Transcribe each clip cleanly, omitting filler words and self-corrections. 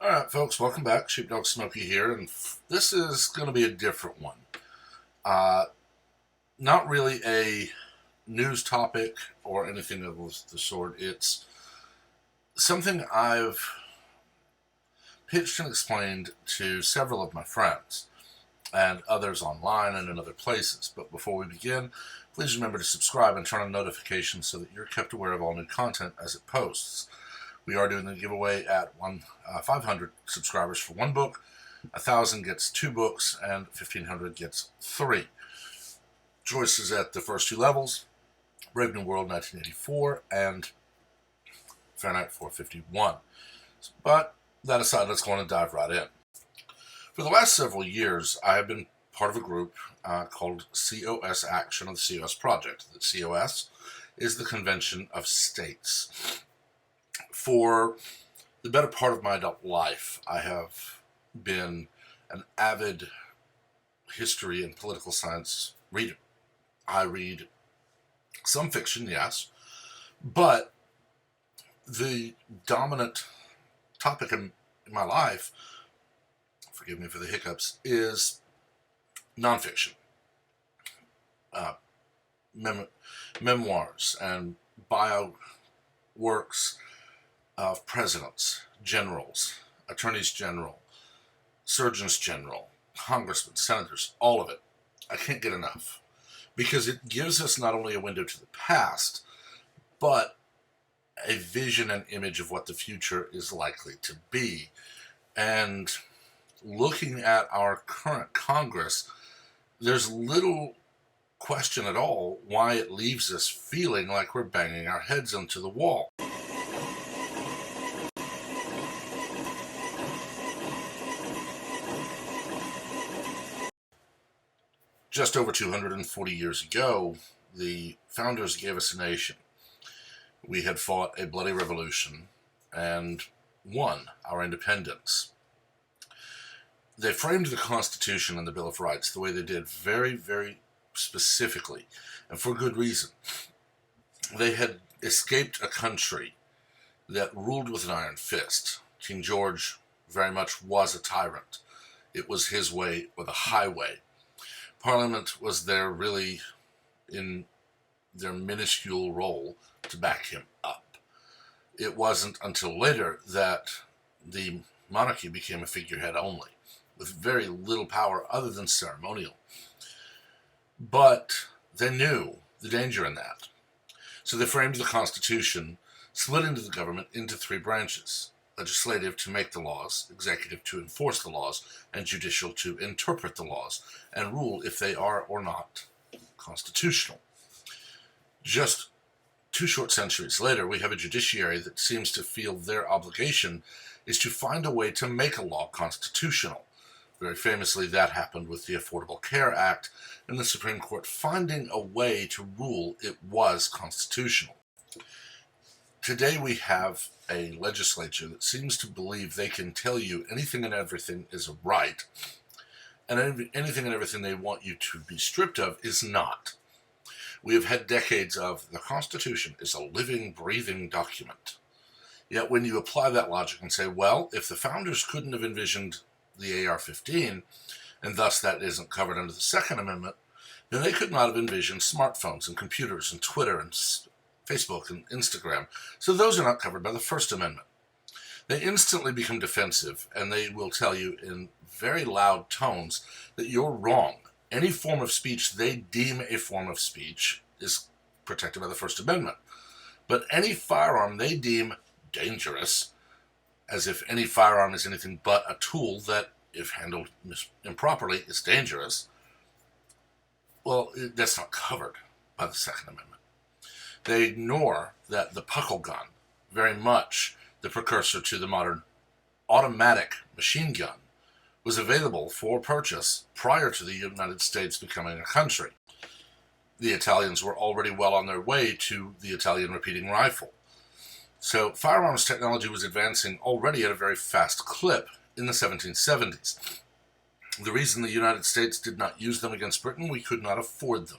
Alright, folks, welcome back. Sheepdog Smokey here, and this is going to be a different one. Uh, Not really a news topic or anything of the sort. It's something I've pitched and explained to several of my friends and others online and in other places. But before we begin, please remember to subscribe and turn on notifications so that you're kept aware of all new content as it posts. We are doing a giveaway at 500 subscribers for one book, 1,000 gets two books, and 1,500 gets three. Choices at the first two levels: Brave New World 1984 and Fahrenheit 451. But that aside, let's go on and dive right in. For the last several years, I have been part of a group called COS Action, or the COS Project. The COS is the Convention of States. For the better part of my adult life, I have been an avid history and political science reader. I read some fiction, yes, but the dominant topic in my life, forgive me for the hiccups, is nonfiction. Memoirs and bio works of presidents, generals, attorneys general, surgeons general, congressmen, senators, all of it. I can't get enough, because it gives us not only a window to the past, but a vision and image of what the future is likely to be. And looking at our current Congress, there's little question at all why it leaves us feeling like we're banging our heads into the wall. Just over 240 years ago, the founders gave us a nation. We had fought a bloody revolution and won our independence. They framed the Constitution and the Bill of Rights the way they did very, very specifically, and for good reason. They had escaped a country that ruled with an iron fist. King George very much was a tyrant. It was his way or the highway. Parliament was there really in their minuscule role to back him up. It wasn't until later that the monarchy became a figurehead only, with very little power other than ceremonial. But they knew the danger in that. So they framed the Constitution, splitting the government into three branches: legislative to make the laws, executive to enforce the laws, and judicial to interpret the laws and rule if they are or not constitutional. Just 2 short centuries later, we have a judiciary that seems to feel their obligation is to find a way to make a law constitutional. Very famously, that happened with the Affordable Care Act, and the Supreme Court finding a way to rule it was constitutional. Today we have a legislature that seems to believe they can tell you anything and everything is a right, and anything and everything they want you to be stripped of is not. We have had decades of the Constitution is a living, breathing document. Yet when you apply that logic and say, well, if the founders couldn't have envisioned the AR-15, and thus that isn't covered under the Second Amendment, then they could not have envisioned smartphones and computers and Twitter and Facebook and Instagram, so those are not covered by the First Amendment. They instantly become defensive, and they will tell you in very loud tones that you're wrong. Any form of speech they deem a form of speech is protected by the First Amendment. But any firearm they deem dangerous, as if any firearm is anything but a tool that, if handled improperly, is dangerous, well, that's not covered by the Second Amendment. They ignore that the puckle gun, very much the precursor to the modern automatic machine gun, was available for purchase prior to the United States becoming a country. The Italians were already well on their way to the Italian repeating rifle. So firearms technology was advancing already at a very fast clip in the 1770s. The reason the United States did not use them against Britain, we could not afford them.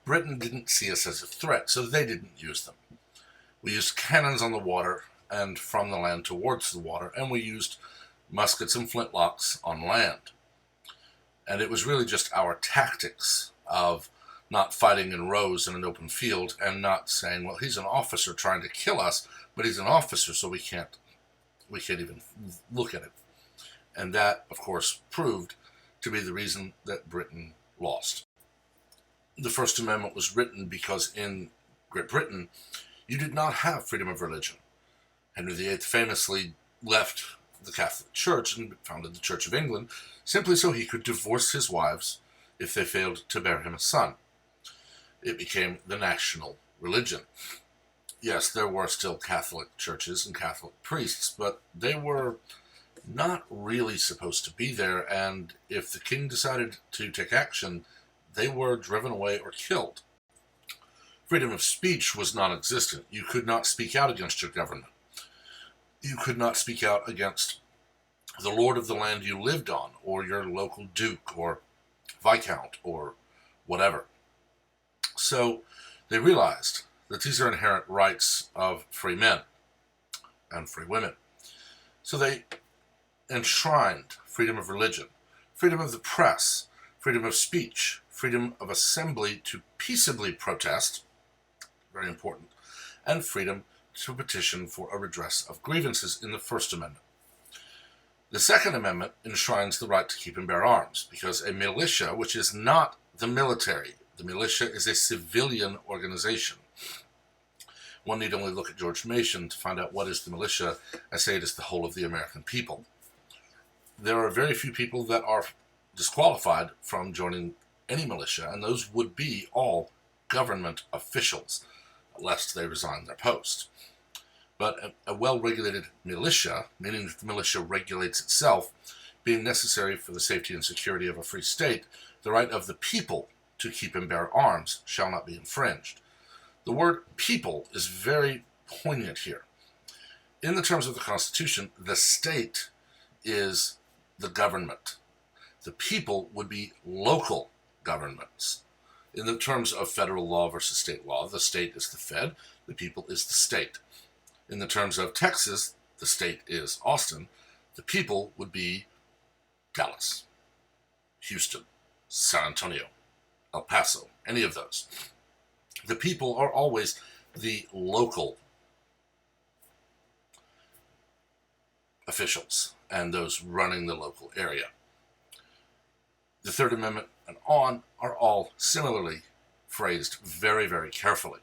Britain didn't see us as a threat, so they didn't use them. We used cannons on the water and from the land towards the water, and we used muskets and flintlocks on land. And it was really just our tactics of not fighting in rows in an open field and not saying, well, he's an officer trying to kill us, but he's an officer, so we can't even look at it. And that, of course, proved to be the reason that Britain lost. The First Amendment was written because in Great Britain, you did not have freedom of religion. Henry VIII famously left the Catholic Church and founded the Church of England simply so he could divorce his wives if they failed to bear him a son. It became the national religion. Yes, there were still Catholic churches and Catholic priests, but they were not really supposed to be there, and if the king decided to take action, they were driven away or killed. Freedom of speech was non-existent. You could not speak out against your government. You could not speak out against the lord of the land you lived on, or your local duke, or viscount, or whatever. So they realized that these are inherent rights of free men and free women. So they enshrined freedom of religion, freedom of the press, freedom of speech, freedom of assembly to peaceably protest, very important, and freedom to petition for a redress of grievances in the First Amendment. The Second Amendment enshrines the right to keep and bear arms, because a militia, which is not the military, the militia is a civilian organization. One need only look at George Mason to find out what is the militia. I say it is the whole of the American people. There are very few people that are disqualified from joining any militia, and those would be all government officials, lest they resign their post. But a well-regulated militia, meaning that the militia regulates itself, being necessary for the safety and security of a free state, the right of the people to keep and bear arms shall not be infringed. The word people is very poignant here. In the terms of the Constitution, the state is the government. The people would be local governments. In the terms of federal law versus state law, the state is the Fed, the people is the state. In the terms of Texas, the state is Austin, the people would be Dallas, Houston, San Antonio, El Paso, any of those. The people are always the local officials and those running the local area. The Third Amendment and on are all similarly phrased very, very carefully.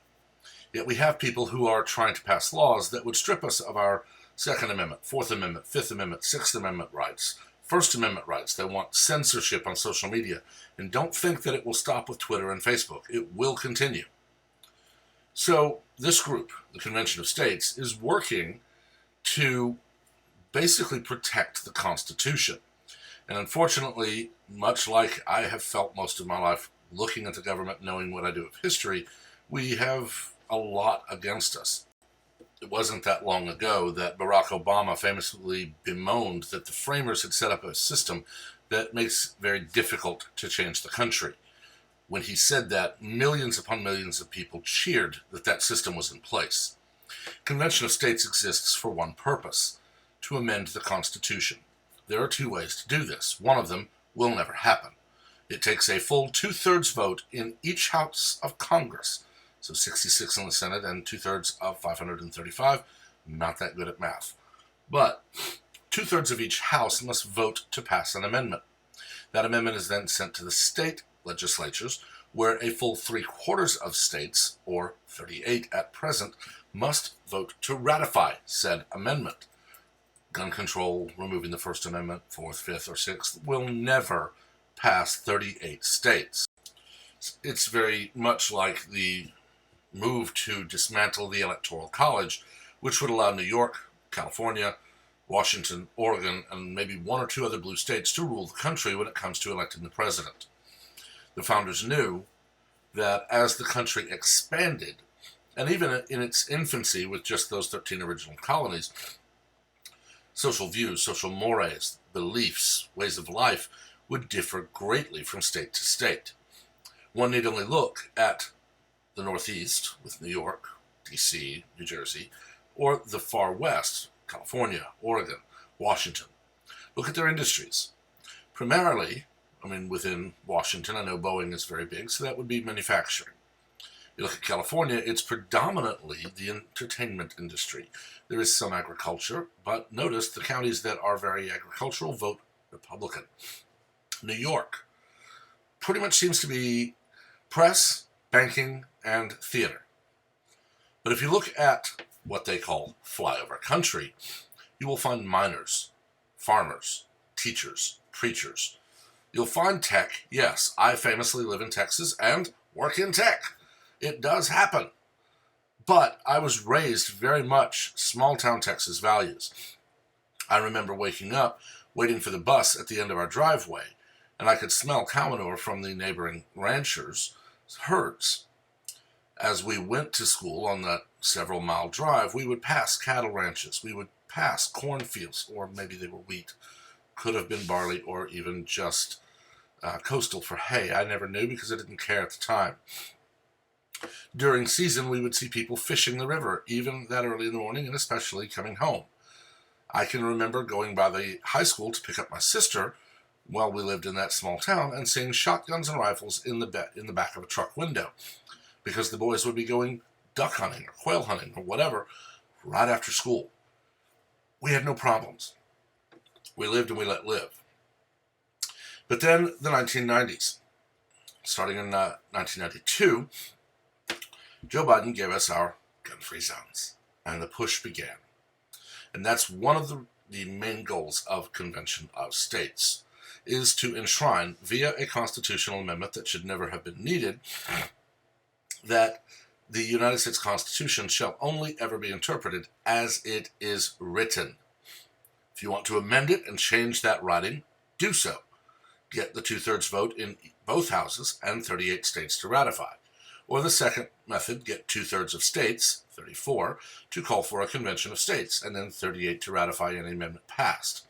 Yet we have people who are trying to pass laws that would strip us of our Second Amendment, Fourth Amendment, Fifth Amendment, Sixth Amendment rights, First Amendment rights. They want censorship on social media. And don't think that it will stop with Twitter and Facebook. It will continue. So this group, the Convention of States, is working to basically protect the Constitution. And unfortunately, much like I have felt most of my life looking at the government, knowing what I do of history, we have a lot against us. It wasn't that long ago that Barack Obama famously bemoaned that the framers had set up a system that makes it very difficult to change the country. When he said that, millions upon millions of people cheered that that system was in place. Convention of States exists for one purpose: to amend the Constitution. There are two ways to do this. One of them will never happen. It takes a full 2/3 vote in each House of Congress. So 66 in the Senate and 2/3 of 535. Not that good at math. But 2/3 of each House must vote to pass an amendment. That amendment is then sent to the state legislatures, where a full 3/4 of states, or 38 at present, must vote to ratify said amendment. Gun control, removing the First Amendment, 4th, 5th, or 6th, will never pass 38 states. It's very much like the move to dismantle the Electoral College, which would allow New York, California, Washington, Oregon, and maybe one or two other blue states to rule the country when it comes to electing the president. The founders knew that as the country expanded, and even in its infancy with just those 13 original colonies, social views, social mores, beliefs, ways of life would differ greatly from state to state. One need only look at the Northeast with New York, D.C., New Jersey, or the far west, California, Oregon, Washington. Look at their industries. Primarily, within Washington, I know Boeing is very big, so that would be manufacturing. You look at California, it's predominantly the entertainment industry. There is some agriculture, but notice the counties that are very agricultural vote Republican. New York pretty much seems to be press, banking, and theater. But if you look at what they call flyover country, you will find miners, farmers, teachers, preachers. You'll find tech. Yes, I famously live in Texas and work in tech. It does happen. But I was raised very much small town Texas values. I remember waking up, waiting for the bus at the end of our driveway, and I could smell cow manure from the neighboring ranchers' herds. As we went to school on that several-mile drive, we would pass cattle ranches. We would pass cornfields, or maybe they were wheat. Could have been barley, or even just coastal for hay. I never knew because I didn't care at the time. During season, we would see people fishing the river, even that early in the morning, and especially coming home. I can remember going by the high school to pick up my sister while we lived in that small town and seeing shotguns and rifles in the back of a truck window, because the boys would be going duck hunting or quail hunting or whatever right after school. We had no problems. We lived and we let live. But then the 1990s, starting in 1992, Joe Biden gave us our gun-free zones, and the push began. And that's one of the main goals of Convention of States, is to enshrine, via a constitutional amendment that should never have been needed, that the United States Constitution shall only ever be interpreted as it is written. If you want to amend it and change that writing, do so. Get the two-thirds vote in both houses and 38 states to ratify. Or the second method, get two-thirds of states, 34, to call for a convention of states, and then 38 to ratify any amendment passed.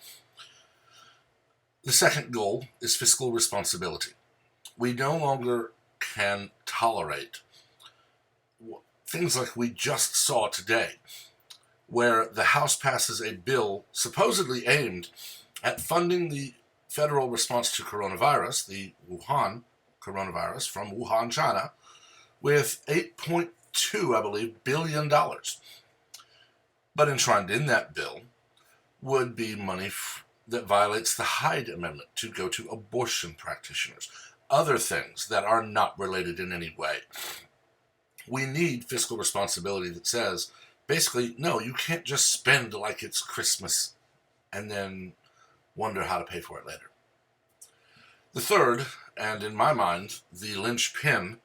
The second goal is fiscal responsibility. We no longer can tolerate things like we just saw today, where the House passes a bill supposedly aimed at funding the federal response to coronavirus, the Wuhan coronavirus from Wuhan, China, with $8.2, I believe, billion. But enshrined in that bill would be money that violates the Hyde Amendment to go to abortion practitioners, other things that are not related in any way. We need fiscal responsibility that says, basically, no, you can't just spend like it's Christmas and then wonder how to pay for it later. The third, and in my mind, the linchpin,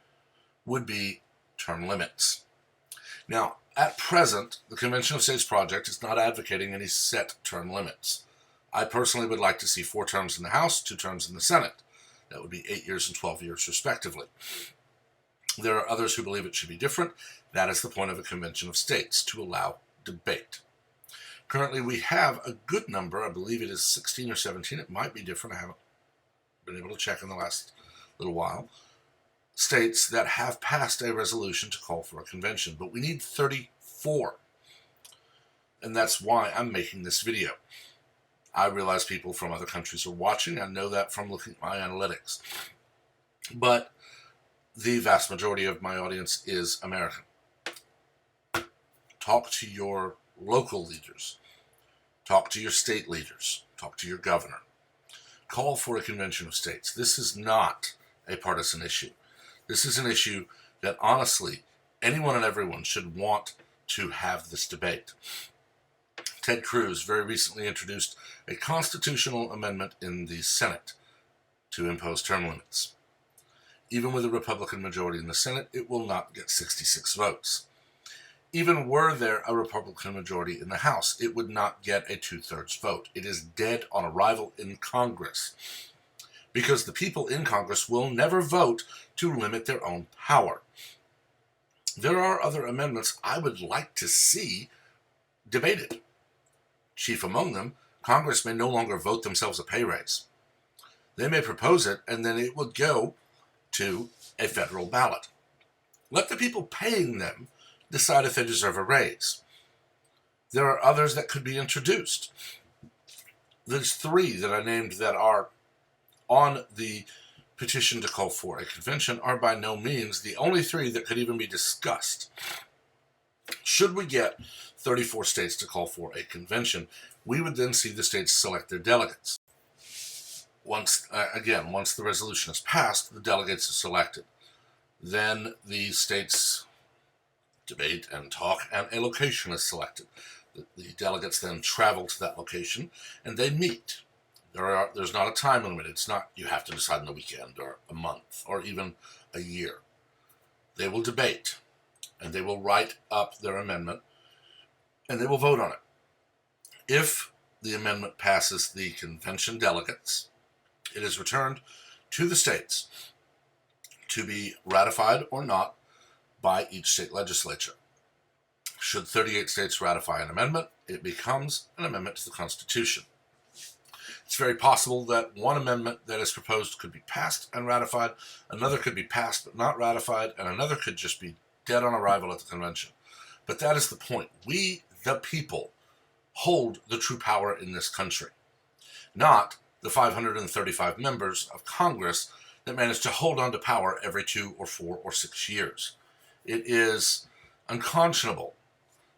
would be term limits. Now, at present, the Convention of States project is not advocating any set term limits. I personally would like to see 4 terms in the House, 2 terms in the Senate. That would be 8 years and 12 years, respectively. There are others who believe it should be different. That is the point of a Convention of States, to allow debate. Currently, we have a good number. I believe it is 16 or 17. It might be different. I haven't been able to check in the last little while. States that have passed a resolution to call for a convention, but we need 34. And that's why I'm making this video. I realize people from other countries are watching. I know that from looking at my analytics. But the vast majority of my audience is American. Talk to your local leaders. Talk to your state leaders. Talk to your governor. Call for a convention of states. This is not a partisan issue. This is an issue that, honestly, anyone and everyone should want to have this debate. Ted Cruz very recently introduced a constitutional amendment in the Senate to impose term limits. Even with a Republican majority in the Senate, it will not get 66 votes. Even were there a Republican majority in the House, it would not get a 2/3 vote. It is dead on arrival in Congress, because the people in Congress will never vote to limit their own power. There are other amendments I would like to see debated. Chief among them, Congress may no longer vote themselves a pay raise. They may propose it, and then it would go to a federal ballot. Let the people paying them decide if they deserve a raise. There are others that could be introduced. There's three that I named that are on the petition to call for a convention are by no means the only three that could even be discussed. Should we get 34 states to call for a convention, we would then see the states select their delegates. Once the resolution is passed, the delegates are selected. Then the states debate and talk, and a location is selected. The delegates then travel to that location, and they meet. There's not a time limit. It's not you have to decide in a weekend or a month or even a year. They will debate, and they will write up their amendment, and they will vote on it. If the amendment passes the convention delegates, it is returned to the states to be ratified or not by each state legislature. Should 38 states ratify an amendment, it becomes an amendment to the Constitution. It's very possible that one amendment that is proposed could be passed and ratified, another could be passed but not ratified, and another could just be dead on arrival at the convention. But that is the point. We, the people, hold the true power in this country, not the 535 members of Congress that manage to hold on to power every 2 or 4 or 6 years. It is unconscionable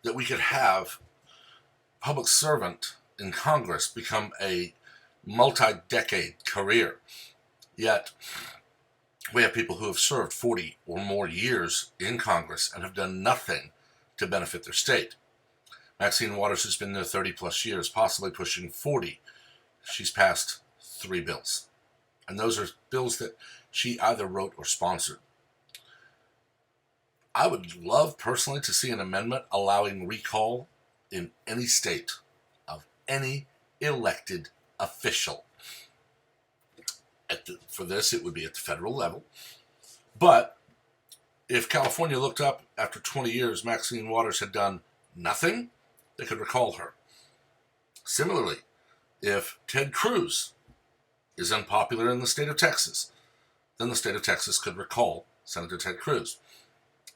that we could have a public servant in Congress become a multi-decade career. Yet, we have people who have served 40 or more years in Congress and have done nothing to benefit their state. Maxine Waters has been there 30 plus years, possibly pushing 40. She's passed 3 bills. And those are bills that she either wrote or sponsored. I would love personally to see an amendment allowing recall in any state of any elected official. For this, it would be at the federal level. But if California looked up after 20 years, Maxine Waters had done nothing, they could recall her. Similarly, if Ted Cruz is unpopular in the state of Texas, then the state of Texas could recall Senator Ted Cruz.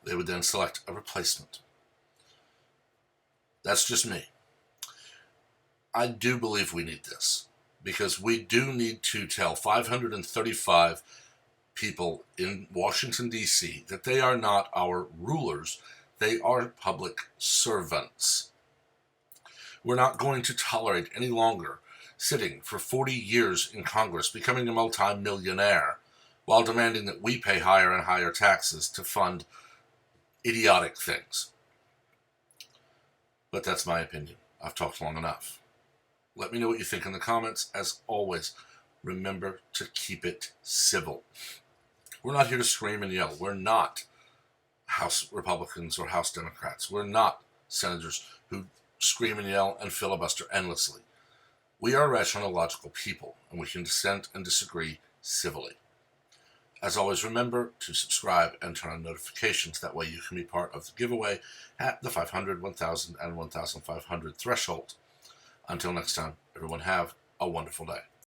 They would then select a replacement. That's just me. I do believe we need this, because we do need to tell 535 people in Washington, D.C. that they are not our rulers, they are public servants. We're not going to tolerate any longer sitting for 40 years in Congress, becoming a multi-millionaire, while demanding that we pay higher and higher taxes to fund idiotic things. But that's my opinion. I've talked long enough. Let me know what you think in the comments. As always, remember to keep it civil. We're not here to scream and yell. We're not House Republicans or House Democrats. We're not senators who scream and yell and filibuster endlessly. We are rational, logical people, and we can dissent and disagree civilly. As always, remember to subscribe and turn on notifications. That way you can be part of the giveaway at the 500, 1,000, and 1,500 threshold. Until next time, everyone have a wonderful day.